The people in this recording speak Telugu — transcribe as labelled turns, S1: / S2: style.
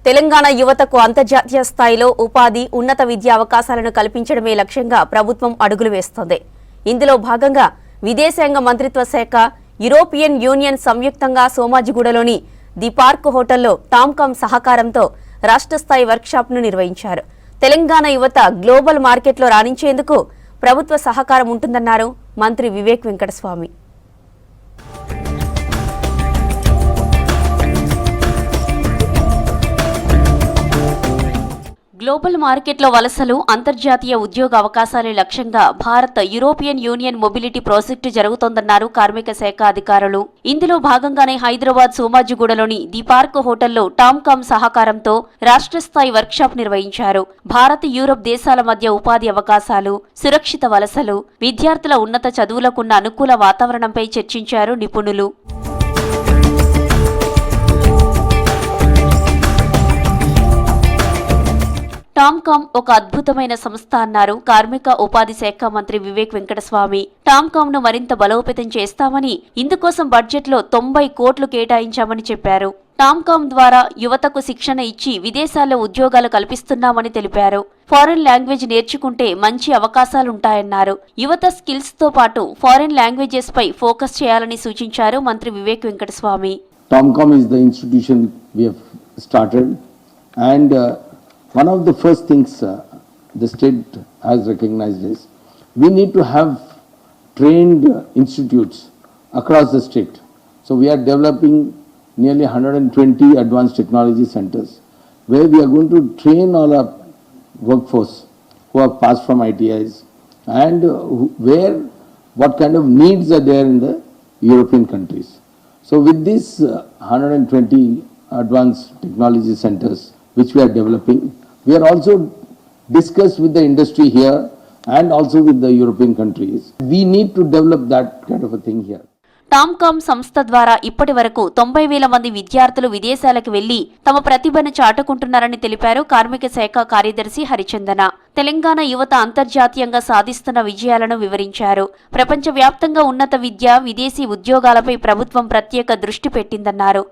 S1: తెలంగాణ యువతకు అంతర్జాతీయ స్థాయిలో ఉపాధి, ఉన్నత విద్యా అవకాశాలను కల్పించడమే లక్ష్యంగా ప్రభుత్వం అడుగులు వేస్తోంది. ఇందులో భాగంగా విదేశాంగ మంత్రిత్వ శాఖ, యూరోపియన్ యూనియన్ సంయుక్తంగా సోమాజిగూడలోని ది పార్క్ హోటల్లో టామ్కామ్ సహకారంతో రాష్ట్ర స్థాయి వర్క్షాప్ను నిర్వహించారు. తెలంగాణ యువత గ్లోబల్ మార్కెట్లో రాణించేందుకు ప్రభుత్వ సహకారం ఉంటుందన్నారు మంత్రి వివేక్ వెంకటస్వామి. గ్లోబల్ మార్కెట్లో వలసలు, అంతర్జాతీయ ఉద్యోగ అవకాశాలే లక్ష్యంగా Bharat European union mobility project జరుగుతోందన్నారు కార్మిక శాఖ అధికారులు. ఇందులో భాగంగానే హైదరాబాద్ సోమాజిగూడలోని ది పార్క్ హోటల్లో టామ్కామ్ సహకారంతో రాష్ట్ర స్థాయి వర్క్షాప్ నిర్వహించారు. భారత్, యూరప్ దేశాల మధ్య ఉపాధి అవకాశాలు, సురక్షిత వలసలు, విద్యార్థుల ఉన్నత చదువులకున్న అనుకూల వాతావరణంపై చర్చించారు నిపుణులు. టామ్కామ్ ఒక అద్భుతమైన సంస్థ అన్నారు కార్మిక ఉపాధి శాఖ మంత్రి వివేక్ వెంకటస్వామి. టామ్కామ్ ను మరింత బలోపేతం చేస్తామని, ఇందుకోసం బడ్జెట్లో 90 కోట్లు కేటాయించామని చెప్పారు. టామ్కామ్ ద్వారా యువతకు శిక్షణ ఇచ్చి విదేశాల్లో ఉద్యోగాలు కల్పిస్తున్నామని తెలిపారు. ఫారెన్ లాంగ్వేజ్ నేర్చుకుంటే మంచి అవకాశాలుంటాయన్నారు. యువత స్కిల్స్ తో పాటు ఫారెన్ లాంగ్వేజెస్ పై ఫోకస్ చేయాలని సూచించారు మంత్రి Vivek Venkataswamy.
S2: Tomcom is the institution we have started, and one of the first things the state has recognized is we need to have trained institutes across the state. So we are developing nearly 120 advanced technology centers where we are going to train all our workforce who have passed from ITIs and where what kind of needs are there in the European countries. So with these 120 advanced technology centers which we are developing, we are also discussed with the industry here and also with the European countries. We need to develop that kind of a thing here.
S1: TOMCOM సంస్థ ద్వారా ఇప్పటి వరకు 90,000 మంది విద్యార్థులు విదేశాలకు వెళ్లి తమ ప్రతిభను చాటుకుంటున్నారని తెలిపారు కార్మిక శాఖ కార్యదర్శి హరిచందన. తెలంగాణ యువత అంతర్జాతీయంగా సాధిస్తున్న విజయాలను వివరించారు. ప్రపంచవ్యాప్తంగా ఉన్నత విద్య, విదేశీ ఉద్యోగాలపై ప్రభుత్వం ప్రత్యేక దృష్టి పెట్టిందన్నారు.